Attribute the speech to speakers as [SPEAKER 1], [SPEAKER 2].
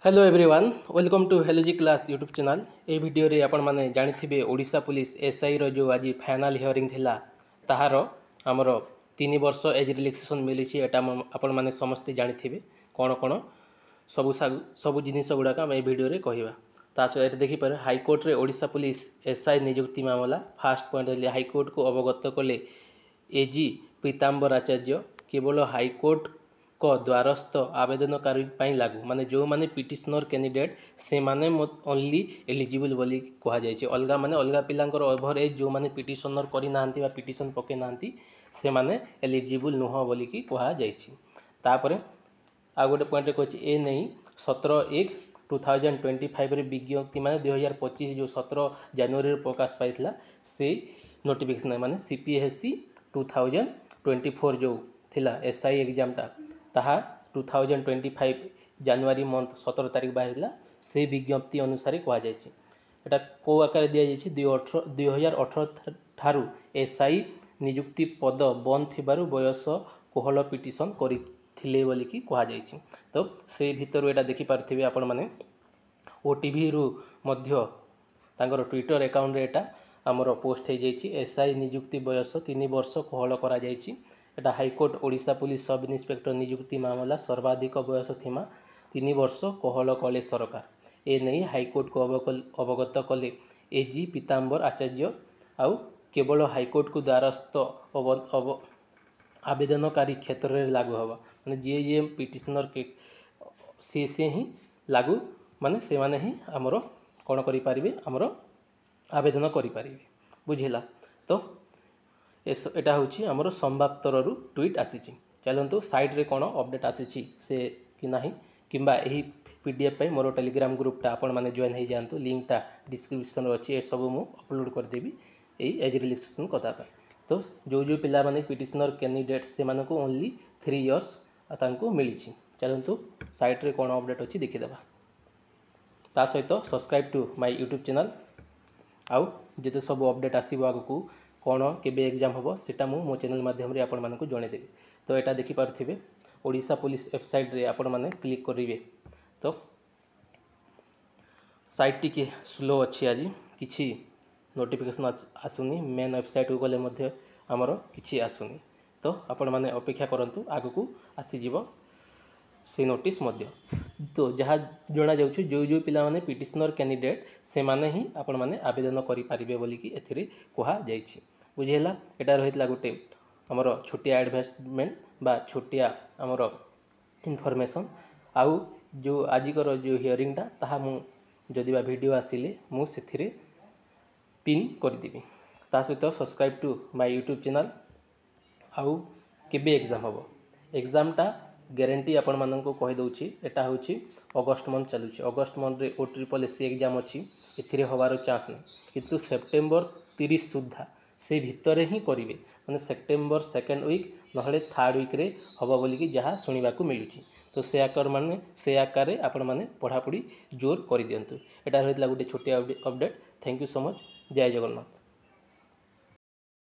[SPEAKER 1] Hello everyone welcome to hello ji class YouTube channel. ये video रे आपण माने जानिथिबे ओडिशा पुलिस एसआई रो जो आज फाइनल हियरिंग थिला ताहार हमरो 3 वर्ष एज रिलैक्सेशन मिलिछि। एटा आपण माने समस्त जानिथिबे कोन कोन सबु जिनिस गुडाक हम ए वीडियो रे कहिबा। ता सहित देखि पर हाई कोर्ट रे ओडिशा पुलिस एसआई नियुक्ति मामला फास्ट पॉइंट ले हाई कोर्ट को अवगत कले एजी पीताम्बर आचार्य केवल हाई कोर्ट को द्वारस्थ आवेदनकारी लागू माने जो माने पिटिशनर कैंडिडेट से माने ओनली एलिजिबल बोली कहा जाय छै। अलगा माने अलगा पिलांकर ओभर एज जो माने पिटिशनर करि नांती बा पिटिशन पके नांती से माने एलिजिबल नुह बोली की कहा जाय छै। तापरे आ गोटे पॉइंट कहछि ए नै 17/1/2025 रे विज्ञप्ति माने 2025 जो 17 जनवरी रे प्रकाश पाइथिला से नोटिफिकेशन माने सीपीएससी 2024 जो थिला एसआई एग्जाम टा ताहा 2025 जनवरी मंथ 17 तारिख बाहर से विज्ञप्ति अनुसार कह जाए कौ आकार दि जाए 2018 ठारू एसआई नियुक्ति पद बंद थिबारु बयस कोहल पिटिशन करथिले बोलिकी कह जाए। तो से भितर एटा देखि पारथिबे आपण माने ओटीवी रु मध्य तांकर ट्विटर अकाउंट रे एटा हमर पोस्ट हो जाए एसआई नियुक्ति बयस 3 वर्ष कोहल करा जाए। एटा high court Odisha police sub inspector नियुक्ति मामला सर्वाधिक बयस थीमा 3 वर्ष कोहल कले सरकार ए नहीं हाईकोर्ट को अवगत कले एजी पीताम्बर आचार्य आउ केवल हाईकोर्ट को द्वारस्थ आवेदनकारी क्षेत्र में लागू होगा माने जी पिटिशनर के से ही लागू माने से माने ही आमर कौन करें आमर आवेदन करें बुझेगा। तो एटा होची हमरो संवाद तररु ट्वीट आसीची। चलंतु साइड रे कोन अपडेट आसीची से कि नाही किंबा एही पीडीएफ पे मोर टेलीग्राम ग्रुप टा आपण माने जॉइन हे जानतु लिंक टा डिस्क्रिप्शन रे अछि। ए सब मु अपलोड कर देबी एही एज रिलैक्सेशन कथा पे। तो जो पिला माने पिटिशनर कैंडिडेट से माने को ओनली 3 इयर्स तांको मिलिची। चलंतु साइड रे कोन अपडेट अछि देखि देबा। ता सहित subscribe to my YouTube channel आउ जेते सब अपडेट आसीबो आगु कौन केबे एग्जाम हम सेटा मो चैनल माध्यम रे आपण मानकु जणेदेबी। तो एटा देखि पारथिबे ओडिशा पुलिस वेबसाइट रे आपण माने क्लिक करिवे। तो साइट टी के स्लो अछि आज किछि नोटिफिकेशन आसुनी मेन वेबसाइट को गले मध्ये हमरो किछि आसुनी। तो आपण माने अपेक्षा करंतु आगु आसी जीवो से नोटिस मध्ये। तो जहाँ जना जाउछु जो पिला माने पिटिशनर कैंडिडेट से माने ही आपण माने आवेदन करि पारिबे बोली कि एथिरे कहा जायछि। बुझेला एटा रहितला गोटे हमर छोटिया एडवर्टाइजमेंट बा छोटिया हमर इनफॉरमेशन आउ जो आजिकर जो हियरिंग टा ताहा मु जदि बा वीडियो आसिले मु सेथिरे पिन कर देबी। ता सहित subscribe to my YouTube channel आउ केबे एग्जाम होबो एग्जाम टा गारंटी आपण माननको कहि दउछि। एटा होछि अगस्त मंथ चलुछि। अगस्त मंथ रे OSSC एग्जाम अछि एथिरे होबार चांस नै किंतु सेप्टेम्बर 30 सुद्धा से भितर ही करिवे माने सेप्टेम्बर 2nd वीक नहले 3rd वीक रे हबो बोली कि जहा सुनिबा को मिलुछि। तो से आकार माने से आकार रे आपण माने पढ़ापढ़ी जोर करि दियंतु। एटा रहितला गोटे छोटिया update. Thank you so much. जय जगन्नाथ।